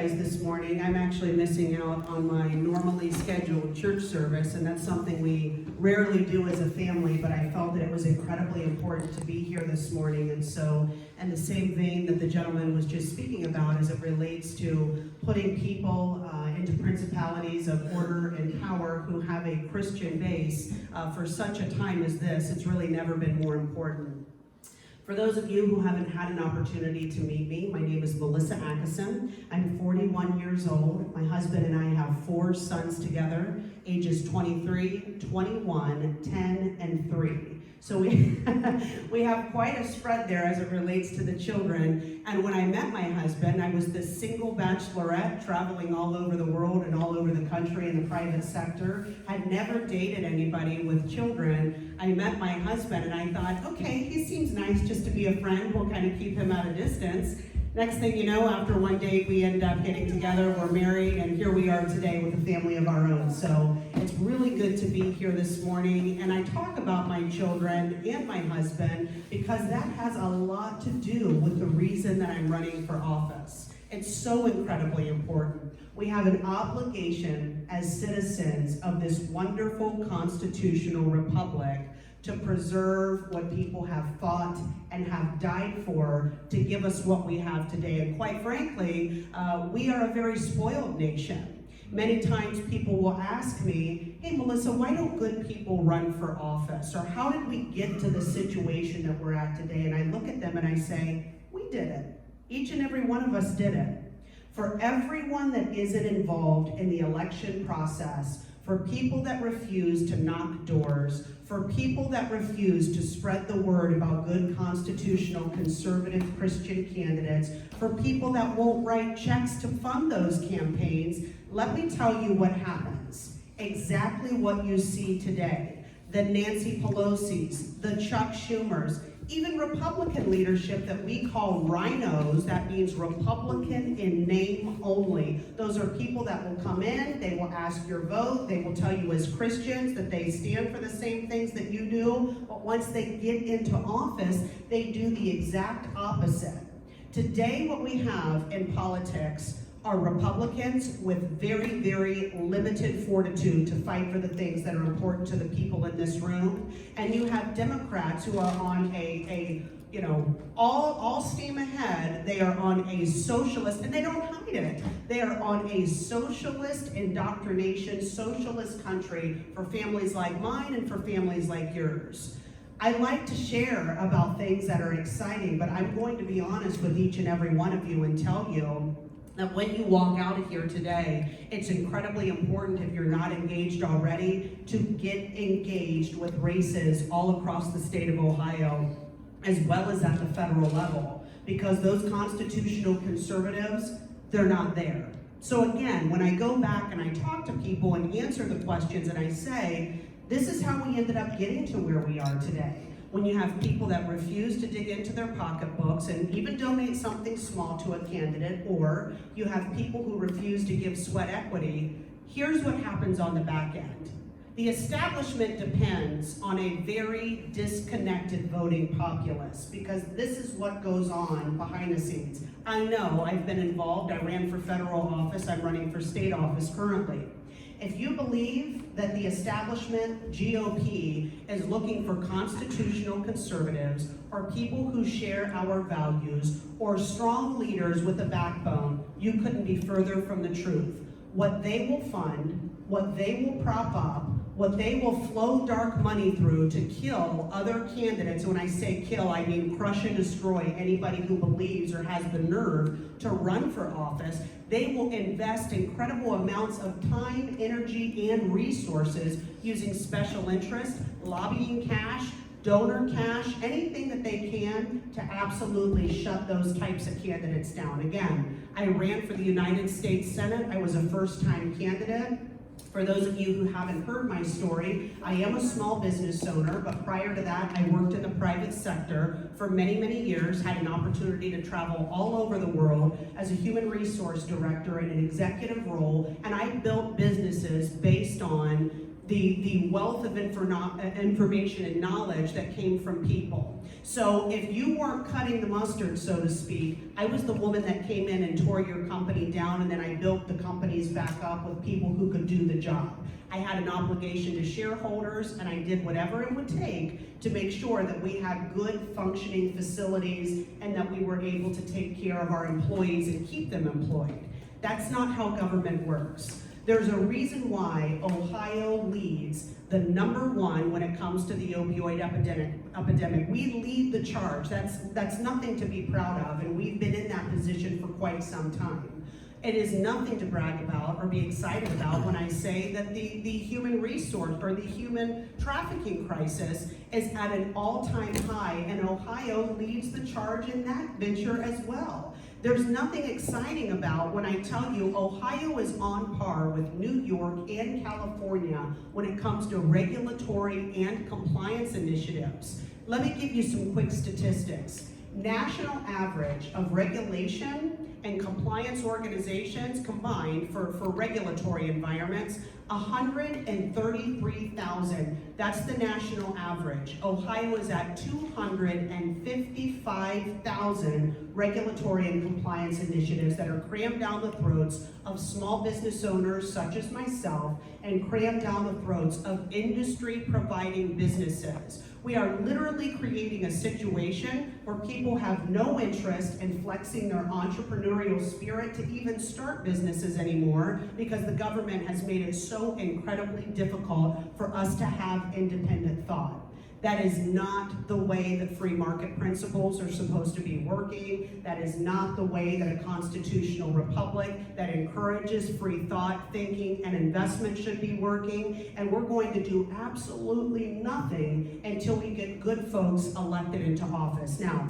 apologize this morning. I'm actually missing out on my normally scheduled church service, and that's something we rarely do as a family, but I felt that it was incredibly important to be here this morning. And so, in the same vein that the gentleman was just speaking about as it relates to putting people into principalities of order and power who have a Christian base for such a time as this, it's really never been more important. For those of you who haven't had an opportunity to meet me, my name is Melissa Atkinson. I'm 41 years old. My husband and I have 4 sons together, ages 23, 21, 10, and 3. So we have quite a spread there as it relates to the children. And when I met my husband, I was this single bachelorette traveling all over the world and all over the country in the private sector. Had never dated anybody with children. I met my husband and I thought, okay, he seems nice just to be a friend. We'll kind of keep him at a distance. Next thing you know, after one date, we end up getting together, we're married, and here we are today with a family of our own. So it's really good to be here this morning. And I talk about my children and my husband because that has a lot to do with the reason that I'm running for office. It's so incredibly important. We have an obligation as citizens of this wonderful constitutional republic to preserve what people have fought and have died for to give us what we have today. And quite frankly, we are a very spoiled nation. Many times people will ask me, hey Melissa, why don't good people run for office? Or how did we get to the situation that we're at today? And I look at them and I say, we did it. Each and every one of us did it. For everyone that isn't involved in the election process, for people that refuse to knock doors, for people that refuse to spread the word about good constitutional conservative Christian candidates, for people that won't write checks to fund those campaigns, let me tell you what happens. Exactly what you see today. The Nancy Pelosi's, the Chuck Schumers, even Republican leadership that we call rhinos, that means Republican in name only. Those are people that will come in, they will ask your vote, they will tell you as Christians that they stand for the same things that you do, but once they get into office, they do the exact opposite. Today, what we have in politics are Republicans with very, very limited fortitude to fight for the things that are important to the people in this room. And you have Democrats who are on all steam ahead. They are on a socialist, and they don't hide it. They are on a socialist indoctrination, socialist country for families like mine and for families like yours. I like to share about things that are exciting, but I'm going to be honest with each and every one of you and tell you that when you walk out of here today, it's incredibly important, if you're not engaged already, to get engaged with races all across the state of Ohio, as well as at the federal level, because those constitutional conservatives, they're not there. So again, when I go back and I talk to people and answer the questions and I say, this is how we ended up getting to where we are today. When you have people that refuse to dig into their pocketbooks and even donate something small to a candidate, or you have people who refuse to give sweat equity, here's what happens on the back end. The establishment depends on a very disconnected voting populace, because this is what goes on behind the scenes. I know, I've been involved, I ran for federal office, I'm running for state office currently. If you believe that the establishment, GOP, is looking for constitutional conservatives or people who share our values or strong leaders with a backbone, you couldn't be further from the truth. What they will fund, what they will prop up, what they will flow dark money through to kill other candidates. When I say kill, I mean crush and destroy anybody who believes or has the nerve to run for office. They will invest incredible amounts of time, energy, and resources using special interest, lobbying cash, donor cash, anything that they can to absolutely shut those types of candidates down. Again, I ran for the United States Senate. I was a first-time candidate. For those of you who haven't heard my story, I am a small business owner, but prior to that, I worked in the private sector for many, many years, had an opportunity to travel all over the world as a human resource director in an executive role, and I built businesses based on the wealth of information and knowledge that came from people. So if you weren't cutting the mustard, so to speak, I was the woman that came in and tore your company down, and then I built the companies back up with people who could do the job. I had an obligation to shareholders, and I did whatever it would take to make sure that we had good functioning facilities and that we were able to take care of our employees and keep them employed. That's not how government works. There's a reason why Ohio leads the #1 when it comes to the opioid epidemic. We lead the charge. That's nothing to be proud of, and we've been in that position for quite some time. It is nothing to brag about or be excited about when I say that the human resource or the human trafficking crisis is at an all-time high, and Ohio leads the charge in that venture as well. There's nothing exciting about when I tell you Ohio is on par with New York and California when it comes to regulatory and compliance initiatives. Let me give you some quick statistics. National average of regulation and compliance organizations combined for regulatory environments, 133,000. That's the national average. Ohio is at 255,000 regulatory and compliance initiatives that are crammed down the throats of small business owners such as myself and crammed down the throats of industry providing businesses. We are literally creating a situation where people have no interest in flexing their entrepreneurial spirit to even start businesses anymore because the government has made it so incredibly difficult for us to have independent thought. That is not the way that free market principles are supposed to be working. That is not the way that a constitutional republic that encourages free thought, thinking, and investment should be working. And we're going to do absolutely nothing until we get good folks elected into office. Now,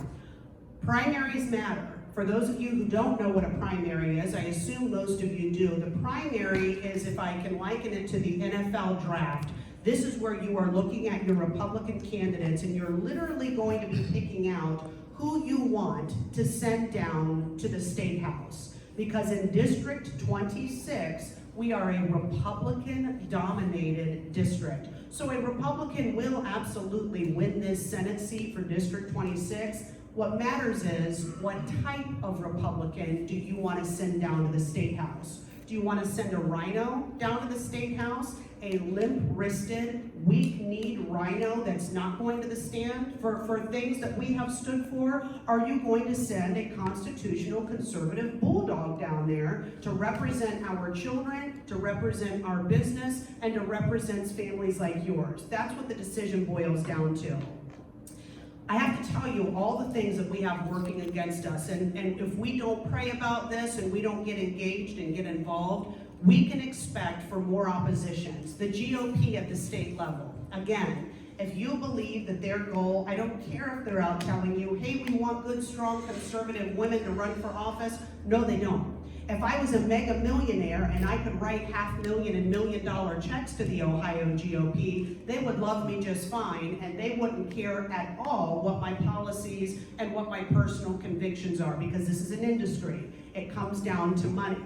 primaries matter. For those of you who don't know what a primary is, I assume most of you do. The primary is, if I can liken it to the NFL draft, this is where you are looking at your Republican candidates and you're literally going to be picking out who you want to send down to the State House. Because in District 26, we are a Republican-dominated district. So a Republican will absolutely win this Senate seat for District 26. What matters is, what type of Republican do you want to send down to the State House? Do you want to send a rhino down to the State House? A limp-wristed, weak-kneed rhino that's not going to the stand for things that we have stood for? Are you going to send a constitutional conservative bulldog down there to represent our children, to represent our business, and to represent families like yours? That's what the decision boils down to. I have to tell you all the things that we have working against us, and if we don't pray about this and we don't get engaged and get involved, we can expect for more oppositions. The GOP at the state level, again, if you believe that their goal, I don't care if they're out telling you, hey, we want good, strong, conservative women to run for office. No, they don't. If I was a mega millionaire and I could write $500,000 and $1 million checks to the Ohio GOP, they would love me just fine, and they wouldn't care at all what my policies and what my personal convictions are, because this is an industry. It comes down to money.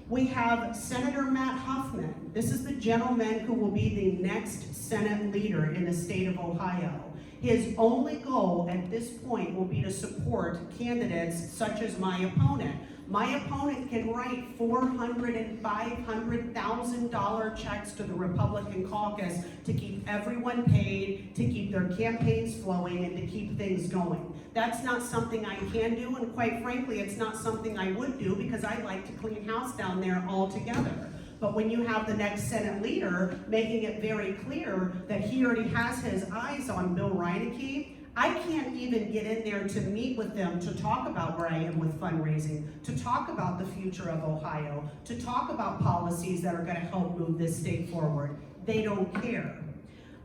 We have Senator Matt Huffman. This is the gentleman who will be the next Senate leader in the state of Ohio. His only goal at this point will be to support candidates such as my opponent. My opponent can write $400,000 and $500,000 checks to the Republican caucus to keep everyone paid, to keep their campaigns flowing, and to keep things going. That's not something I can do, and quite frankly, it's not something I would do, because I like to clean house down there altogether. But when you have the next Senate leader making it very clear that he already has his eyes on Bill Reineke, I can't even get in there to meet with them to talk about where I am with fundraising, to talk about the future of Ohio, to talk about policies that are going to help move this state forward. They don't care.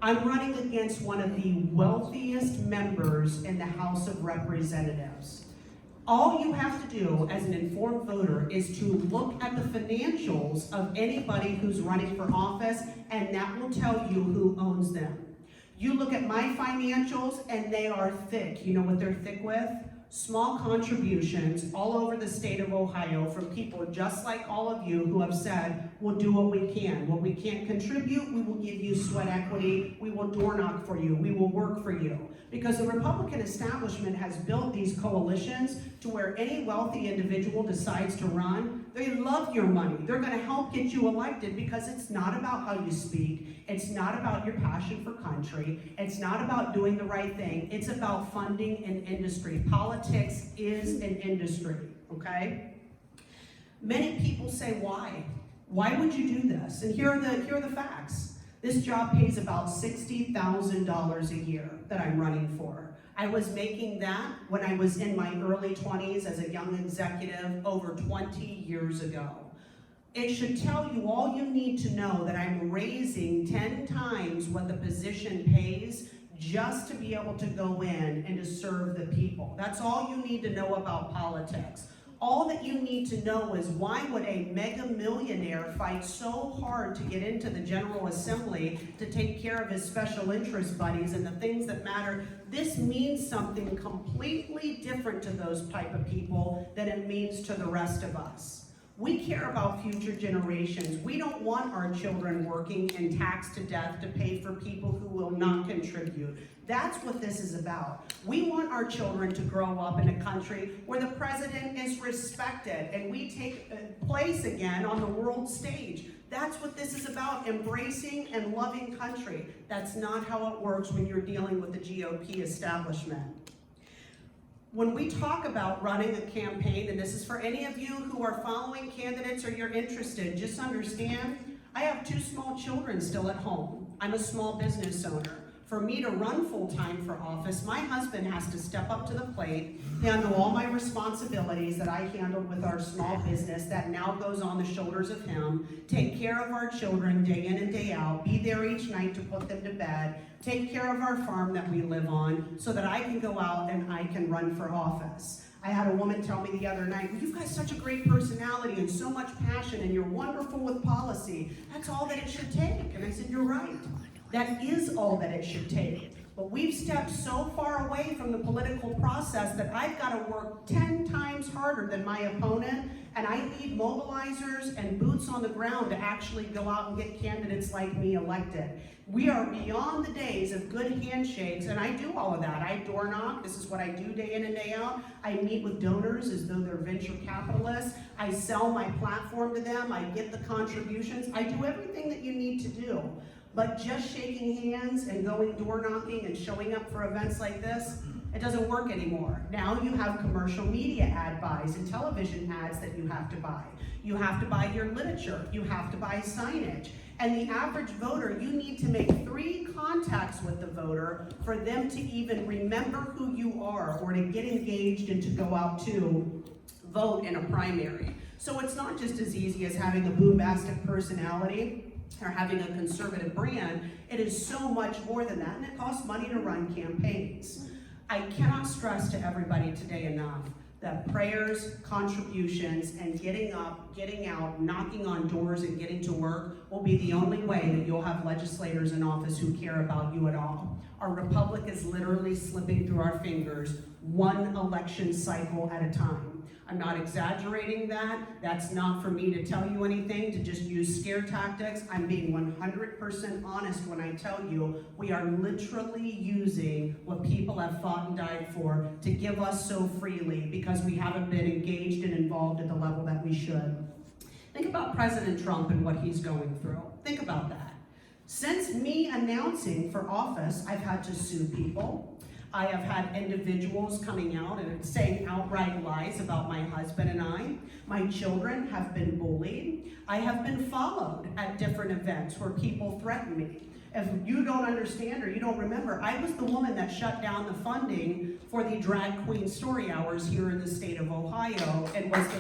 I'm running against one of the wealthiest members in the House of Representatives. All you have to do as an informed voter is to look at the financials of anybody who's running for office, and that will tell you who owns them. You look at my financials and they are thick. You know what they're thick with? small contributions all over the state of Ohio from people just like all of you who have said, we'll do what we can. What we can't contribute, we will give you sweat equity, we will door knock for you, we will work for you. Because the Republican establishment has built these coalitions to where any wealthy individual decides to run, they love your money. They're gonna help get you elected because it's not about how you speak, it's not about your passion for country, it's not about doing the right thing, it's about funding an industry. Politics is an industry, okay? Many people say, why? Why would you do this? And here are the facts. This job pays about $60,000 a year that I'm running for. I was making that when I was in my early 20s as a young executive over 20 years ago. It should tell you all you need to know that I'm raising 10 times what the position pays just to be able to go in and to serve the people. That's all you need to know about politics. All that you need to know is why would a mega millionaire fight so hard to get into the General Assembly to take care of his special interest buddies and the things that matter? This means something completely different to those type of people than it means to the rest of us. We care about future generations. We don't want our children working and taxed to death to pay for people who will not contribute. That's what this is about. We want our children to grow up in a country where the president is respected and we take place again on the world stage. That's what this is about, embracing and loving country. That's not how it works when you're dealing with the GOP establishment. When we talk about running a campaign, and this is for any of you who are following candidates or you're interested, just understand, I have 2 small children still at home. I'm a small business owner. For me to run full-time for office, my husband has to step up to the plate, handle all my responsibilities that I handled with our small business that now goes on the shoulders of him, take care of our children day in and day out, be there each night to put them to bed, take care of our farm that we live on so that I can go out and I can run for office. I had a woman tell me the other night, well, you've got such a great personality and so much passion and you're wonderful with policy. That's all that it should take. And I said, you're right. That is all that it should take. But we've stepped so far away from the political process that I've got to work 10 times harder than my opponent, and I need mobilizers and boots on the ground to actually go out and get candidates like me elected. We are beyond the days of good handshakes, and I do all of that. I door knock. This is what I do day in and day out. I meet with donors as though they're venture capitalists. I sell my platform to them. I get the contributions. I do everything that you need to do. But just shaking hands and going door knocking and showing up for events like this, it doesn't work anymore. Now you have commercial media ad buys and television ads that you have to buy. You have to buy your literature. You have to buy signage. And the average voter, you need to make 3 contacts with the voter for them to even remember who you are or to get engaged and to go out to vote in a primary. So it's not just as easy as having a bombastic personality or having a conservative brand. It is so much more than that, and it costs money to run campaigns. I cannot stress to everybody today enough that prayers, contributions, and getting up, getting out, knocking on doors, and getting to work will be the only way that you'll have legislators in office who care about you at all. Our republic is literally slipping through our fingers, one election cycle at a time. I'm not exaggerating that. That's not for me to tell you anything, to just use scare tactics. I'm being 100% honest when I tell you we are literally using what people have fought and died for to give us so freely because we haven't been engaged and involved at the level that we should. Think about President Trump and what he's going through. Think about that. Since me announcing for office, I've had to sue people. I have had individuals coming out and saying outright lies about my husband and I. My children have been bullied. I have been followed at different events where people threaten me. If you don't understand or you don't remember, I was the woman that shut down the funding for the drag queen story hours here in the state of Ohio and was the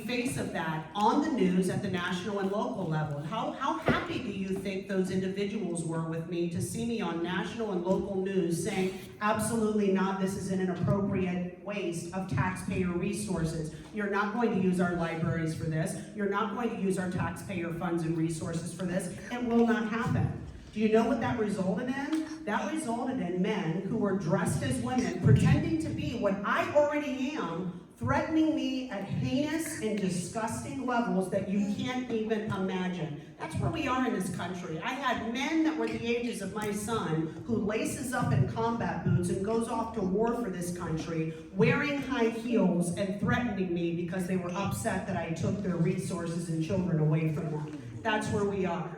face of that on the news at the national and local level. How happy do you think those individuals were with me to see me on national and local news saying, absolutely not, this is an inappropriate waste of taxpayer resources. You're not going to use our libraries for this. You're not going to use our taxpayer funds and resources for this. It will not happen. Do you know what that resulted in? That resulted in men who were dressed as women, pretending to be what I already am, threatening me at heinous and disgusting levels that you can't even imagine. That's where we are in this country. I had men that were the ages of my son who laces up in combat boots and goes off to war for this country, wearing high heels and threatening me because they were upset that I took their resources and children away from them. That's where we are.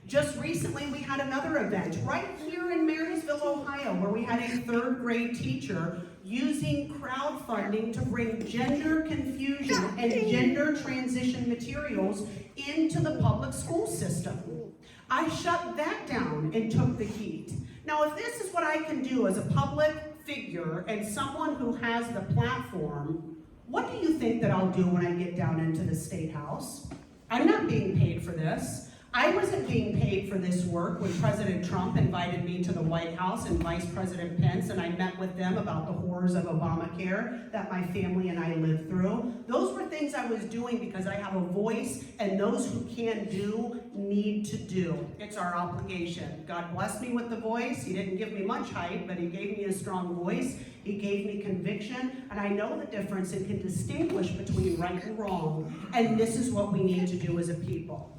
Just recently, we had another event right here in Marysville, Ohio, where we had a third grade teacher using crowdfunding to bring gender confusion and gender transition materials into the public school system. I shut that down and took the heat. Now, if this is what I can do as a public figure and someone who has the platform, what do you think that I'll do when I get down into the State House? I'm not being paid for this. I wasn't being paid for this work when President Trump invited me to the White House and Vice President Pence, and I met with them about the horrors of Obamacare that my family and I lived through. Those were things I was doing because I have a voice, and those who can do need to do. It's our obligation. God blessed me with the voice. He didn't give me much height, but he gave me a strong voice. He gave me conviction, and I know the difference and can distinguish between right and wrong, and this is what we need to do as a people.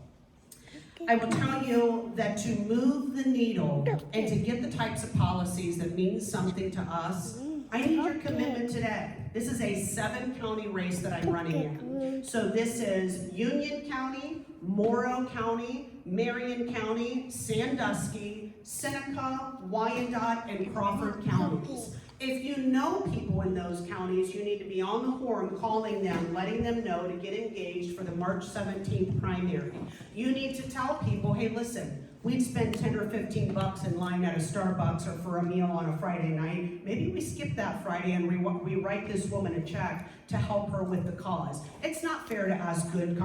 I will tell you that to move the needle and to get the types of policies that mean something to us, I need your commitment today. This is a 7-county race that I'm running in. So this is Union County, Morrow County, Marion County, Sandusky, Seneca, Wyandotte, and Crawford counties. If you know people in those counties, you need to be on the horn calling them, letting them know to get engaged for the March 17th primary. You need to tell people, hey, listen, we'd spend 10 or 15 bucks in line at a Starbucks or for a meal on a Friday night. Maybe we skip that Friday and we write this woman a check to help her with the cause. It's not fair to ask good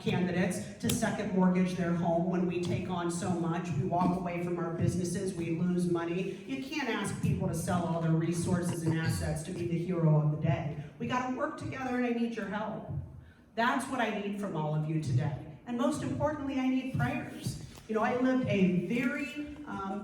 candidates to second mortgage their home when we take on so much. We walk away from our businesses, we lose money. You can't ask people to sell all their resources and assets to be the hero of the day. We gotta work together, and I need your help. That's what I need from all of you today. And most importantly, I need prayers. You know, I lived a very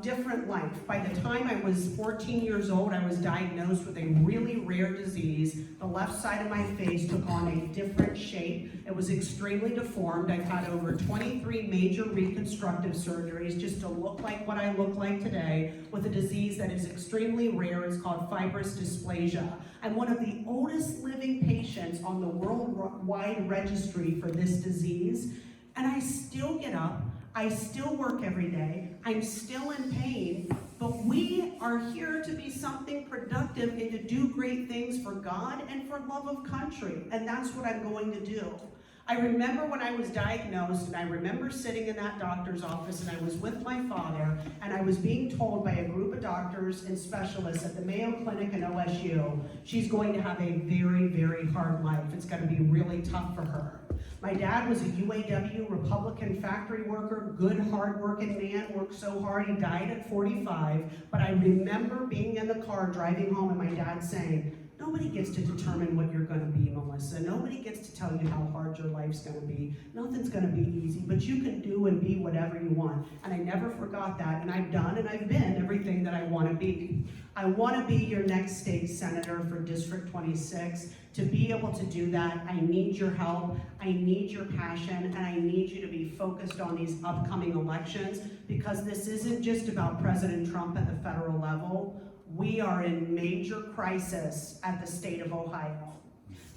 different life. By the time I was 14 years old, I was diagnosed with a really rare disease. The left side of my face took on a different shape. It was extremely deformed. I've had over 23 major reconstructive surgeries just to look like what I look like today, with a disease that is extremely rare. It's called fibrous dysplasia. I'm one of the oldest living patients on the worldwide registry for this disease, and I still get up. I still work every day. I'm still in pain, but we are here to be something productive and to do great things for God and for love of country, and that's what I'm going to do. I remember when I was diagnosed, and I remember sitting in that doctor's office, and I was with my father, and I was being told by a group of doctors and specialists at the Mayo Clinic and OSU, she's going to have a very, very hard life. It's going to be really tough for her. My dad was a UAW Republican factory worker, good, hard-working man, worked so hard he died at 45, but I remember being in the car driving home and my dad saying, nobody gets to determine what you're going to be, Melissa. Nobody gets to tell you how hard your life's going to be. Nothing's going to be easy, but you can do and be whatever you want. And I never forgot that, and I've done and I've been everything that I want to be. I want to be your next state senator for District 26. To be able to do that, I need your help, I need your passion, and I need you to be focused on these upcoming elections, because this isn't just about President Trump at the federal level. We are in major crisis at the state of Ohio.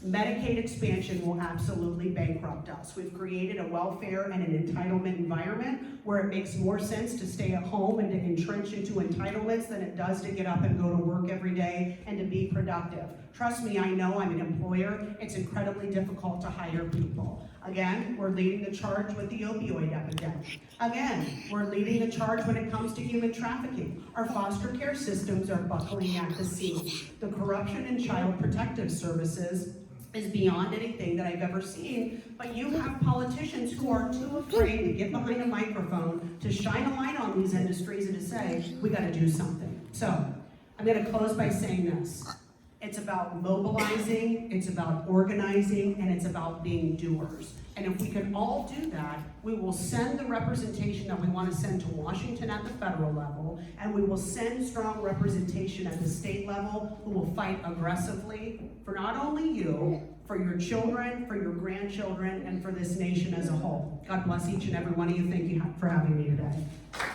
Medicaid expansion will absolutely bankrupt us. We've created a welfare and an entitlement environment where it makes more sense to stay at home and to entrench into entitlements than it does to get up and go to work every day and to be productive. Trust me, I know, I'm an employer. It's incredibly difficult to hire people. Again, we're leading the charge with the opioid epidemic. Again, we're leading the charge when it comes to human trafficking. Our foster care systems are buckling at the seams. The corruption in child protective services is beyond anything that I've ever seen, but you have politicians who are too afraid to get behind a microphone, to shine a light on these industries and to say, we gotta do something. So, I'm gonna close by saying this. It's about mobilizing, it's about organizing, and it's about being doers. And if we can all do that, we will send the representation that we want to send to Washington at the federal level, and we will send strong representation at the state level who will fight aggressively for not only you, for your children, for your grandchildren, and for this nation as a whole. God bless each and every one of you. Thank you for having me today.